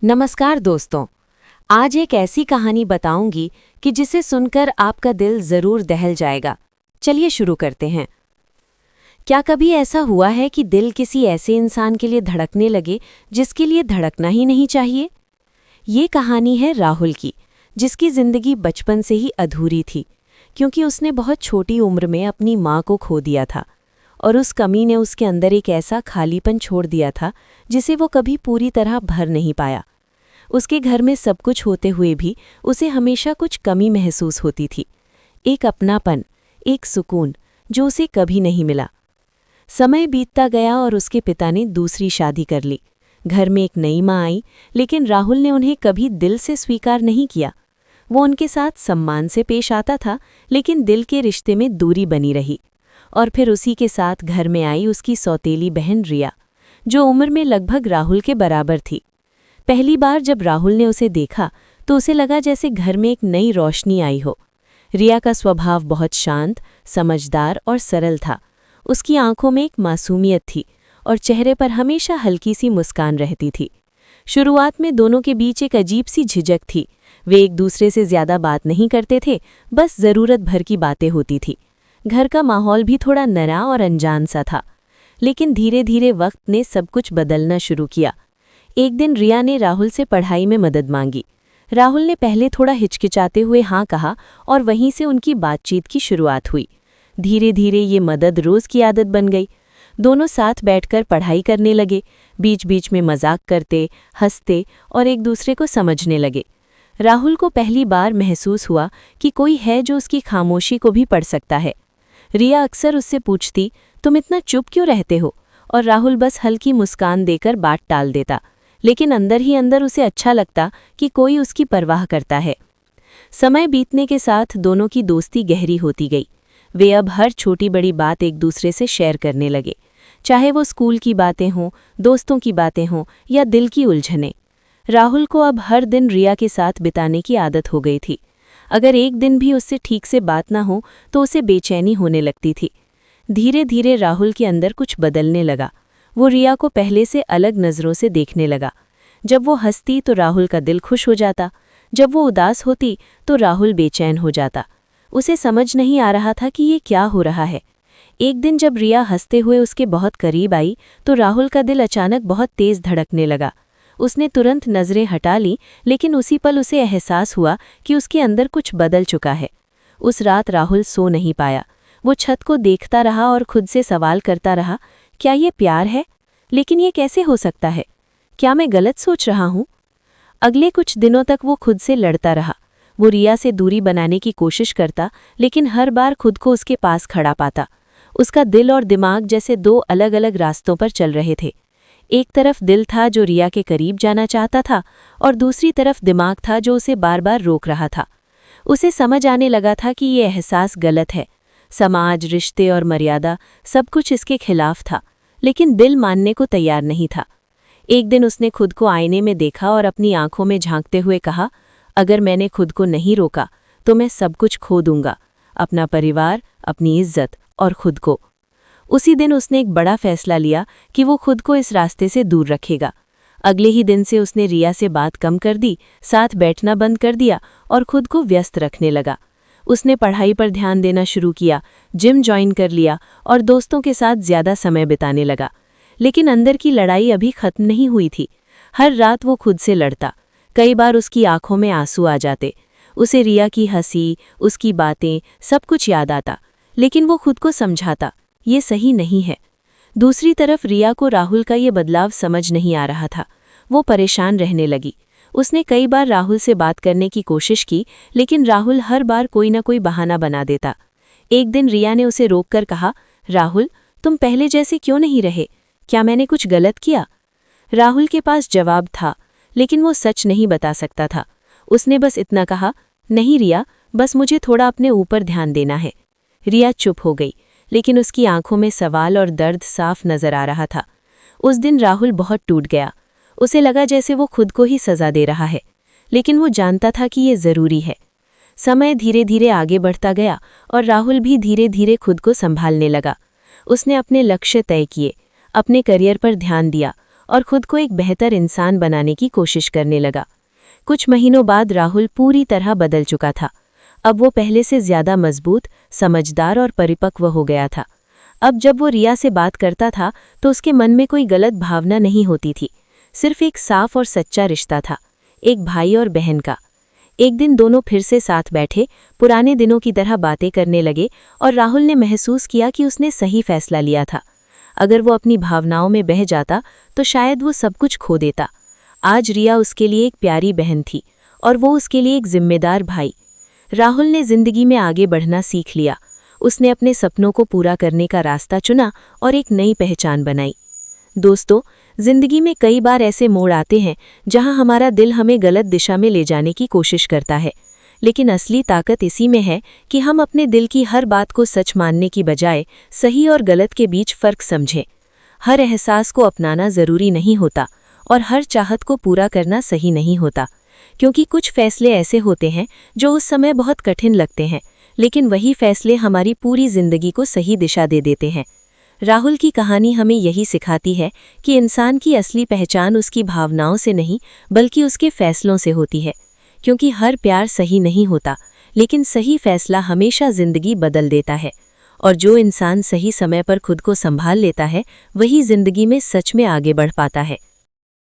नमस्कार दोस्तों। आज एक ऐसी कहानी बताऊंगी कि जिसे सुनकर आपका दिल जरूर दहल जाएगा। चलिए शुरू करते हैं। क्या कभी ऐसा हुआ है कि दिल किसी ऐसे इंसान के लिए धड़कने लगे जिसके लिए धड़कना ही नहीं चाहिए? ये कहानी है राहुल की, जिसकी जिंदगी बचपन से ही अधूरी थी, क्योंकि उसने बहुत छोटी उम्र में अपनी माँ को खो दिया था और उस कमी ने उसके अंदर एक ऐसा खालीपन छोड़ दिया था जिसे वो कभी पूरी तरह भर नहीं पाया। उसके घर में सब कुछ होते हुए भी उसे हमेशा कुछ कमी महसूस होती थी, एक अपनापन, एक सुकून जो उसे कभी नहीं मिला। समय बीतता गया और उसके पिता ने दूसरी शादी कर ली। घर में एक नई माँ आई, लेकिन राहुल ने उन्हें कभी दिल से स्वीकार नहीं किया। वो उनके साथ सम्मान से पेश आता था, लेकिन दिल के रिश्ते में दूरी बनी रही। और फिर उसी के साथ घर में आई उसकी सौतेली बहन रिया, जो उम्र में लगभग राहुल के बराबर थी। पहली बार जब राहुल ने उसे देखा तो उसे लगा जैसे घर में एक नई रोशनी आई हो। रिया का स्वभाव बहुत शांत, समझदार और सरल था। उसकी आंखों में एक मासूमियत थी और चेहरे पर हमेशा हल्की सी मुस्कान रहती थी। शुरुआत में दोनों के बीच एक अजीब सी झिझक थी। वे एक दूसरे से ज्यादा बात नहीं करते थे, बस ज़रूरत भर की बातें होती थी। घर का माहौल भी थोड़ा नया और अनजान सा था। लेकिन धीरे धीरे वक्त ने सब कुछ बदलना शुरू किया। एक दिन रिया ने राहुल से पढ़ाई में मदद मांगी। राहुल ने पहले थोड़ा हिचकिचाते हुए हाँ कहा और वहीं से उनकी बातचीत की शुरुआत हुई। धीरे धीरे ये मदद रोज़ की आदत बन गई। दोनों साथ बैठकर पढ़ाई करने लगे, बीच बीच में मजाक करते, हंसते और एक दूसरे को समझने लगे। राहुल को पहली बार महसूस हुआ कि कोई है जो उसकी खामोशी को भी पढ़ सकता है। रिया अक्सर उससे पूछती, तुम इतना चुप क्यों रहते हो? और राहुल बस हल्की मुस्कान देकर बात टाल देता, लेकिन अंदर ही अंदर उसे अच्छा लगता कि कोई उसकी परवाह करता है। समय बीतने के साथ दोनों की दोस्ती गहरी होती गई। वे अब हर छोटी बड़ी बात एक दूसरे से शेयर करने लगे, चाहे वो स्कूल की बातें हों, दोस्तों की बातें हों या दिल की उलझनें। राहुल को अब हर दिन रिया के साथ बिताने की आदत हो गई थी। अगर एक दिन भी उससे ठीक से बात ना हो तो उसे बेचैनी होने लगती थी। धीरे धीरे राहुल के अंदर कुछ बदलने लगा। वो रिया को पहले से अलग नज़रों से देखने लगा। जब वो हंसती तो राहुल का दिल खुश हो जाता, जब वो उदास होती तो राहुल बेचैन हो जाता। उसे समझ नहीं आ रहा था कि ये क्या हो रहा है। एक दिन जब रिया हंसते हुए उसके बहुत करीब आई तो राहुल का दिल अचानक बहुत तेज धड़कने लगा। उसने तुरंत नज़रें हटा ली, लेकिन उसी पल उसे एहसास हुआ कि उसके अंदर कुछ बदल चुका है। उस रात राहुल सो नहीं पाया। वो छत को देखता रहा और खुद से सवाल करता रहा, क्या ये प्यार है? लेकिन ये कैसे हो सकता है? क्या मैं गलत सोच रहा हूँ? अगले कुछ दिनों तक वो खुद से लड़ता रहा। वो रिया से दूरी बनाने की कोशिश करता, लेकिन हर बार खुद को उसके पास खड़ा पाता। उसका दिल और दिमाग जैसे दो अलग अलग रास्तों पर चल रहे थे। एक तरफ दिल था जो रिया के करीब जाना चाहता था और दूसरी तरफ दिमाग था जो उसे बार बार रोक रहा था। उसे समझ आने लगा था कि ये एहसास गलत है। समाज, रिश्ते और मर्यादा सब कुछ इसके खिलाफ था, लेकिन दिल मानने को तैयार नहीं था। एक दिन उसने खुद को आईने में देखा और अपनी आंखों में झांकते हुए कहा, अगर मैंने खुद को नहीं रोका तो मैं सब कुछ खो दूंगा, अपना परिवार, अपनी इज्जत और खुद को। उसी दिन उसने एक बड़ा फैसला लिया कि वो खुद को इस रास्ते से दूर रखेगा। अगले ही दिन से उसने रिया से बात कम कर दी, साथ बैठना बंद कर दिया और खुद को व्यस्त रखने लगा। उसने पढ़ाई पर ध्यान देना शुरू किया, जिम ज्वाइन कर लिया और दोस्तों के साथ ज़्यादा समय बिताने लगा। लेकिन अंदर की लड़ाई अभी खत्म नहीं हुई थी। हर रात वो खुद से लड़ता। कई बार उसकी आंखों में आंसू आ जाते। उसे रिया की हंसी, उसकी बातें, सब कुछ याद आता, लेकिन वो खुद को समझाता, ये सही नहीं है। दूसरी तरफ रिया को राहुल का ये बदलाव समझ नहीं आ रहा था। वो परेशान रहने लगी। उसने कई बार राहुल से बात करने की कोशिश की, लेकिन राहुल हर बार कोई ना कोई बहाना बना देता। एक दिन रिया ने उसे रोककर कहा, राहुल, तुम पहले जैसे क्यों नहीं रहे? क्या मैंने कुछ गलत किया? राहुल के पास जवाब था, लेकिन वो सच नहीं बता सकता था। उसने बस इतना कहा, नहीं रिया, बस मुझे थोड़ा अपने ऊपर ध्यान देना है। रिया चुप हो गई, लेकिन उसकी आंखों में सवाल और दर्द साफ नजर आ रहा था। उस दिन राहुल बहुत टूट गया। उसे लगा जैसे वो खुद को ही सजा दे रहा है, लेकिन वो जानता था कि ये ज़रूरी है। समय धीरे धीरे आगे बढ़ता गया और राहुल भी धीरे धीरे खुद को संभालने लगा। उसने अपने लक्ष्य तय किए, अपने करियर पर ध्यान दिया और खुद को एक बेहतर इंसान बनाने की कोशिश करने लगा। कुछ महीनों बाद राहुल पूरी तरह बदल चुका था। अब वो पहले से ज्यादा मजबूत, समझदार और परिपक्व हो गया था। अब जब वो रिया से बात करता था तो उसके मन में कोई गलत भावना नहीं होती थी, सिर्फ एक साफ और सच्चा रिश्ता था, एक भाई और बहन का। एक दिन दोनों फिर से साथ बैठे, पुराने दिनों की तरह बातें करने लगे और राहुल ने महसूस किया कि उसने सही फैसला लिया था। अगर वो अपनी भावनाओं में बह जाता तो शायद वो सब कुछ खो देता। आज रिया उसके लिए एक प्यारी बहन थी और वो उसके लिए एक जिम्मेदार भाई। राहुल ने जिंदगी में आगे बढ़ना सीख लिया। उसने अपने सपनों को पूरा करने का रास्ता चुना और एक नई पहचान बनाई। दोस्तों, जिंदगी में कई बार ऐसे मोड़ आते हैं जहां हमारा दिल हमें गलत दिशा में ले जाने की कोशिश करता है, लेकिन असली ताकत इसी में है कि हम अपने दिल की हर बात को सच मानने की बजाय सही और गलत के बीच फर्क समझें। हर एहसास को अपनाना जरूरी नहीं होता और हर चाहत को पूरा करना सही नहीं होता, क्योंकि कुछ फैसले ऐसे होते हैं जो उस समय बहुत कठिन लगते हैं, लेकिन वही फैसले हमारी पूरी जिंदगी को सही दिशा दे देते हैं। राहुल की कहानी हमें यही सिखाती है कि इंसान की असली पहचान उसकी भावनाओं से नहीं बल्कि उसके फैसलों से होती है, क्योंकि हर प्यार सही नहीं होता, लेकिन सही फैसला हमेशा जिंदगी बदल देता है। और जो इंसान सही समय पर खुद को संभाल लेता है वही जिंदगी में सच में आगे बढ़ पाता है।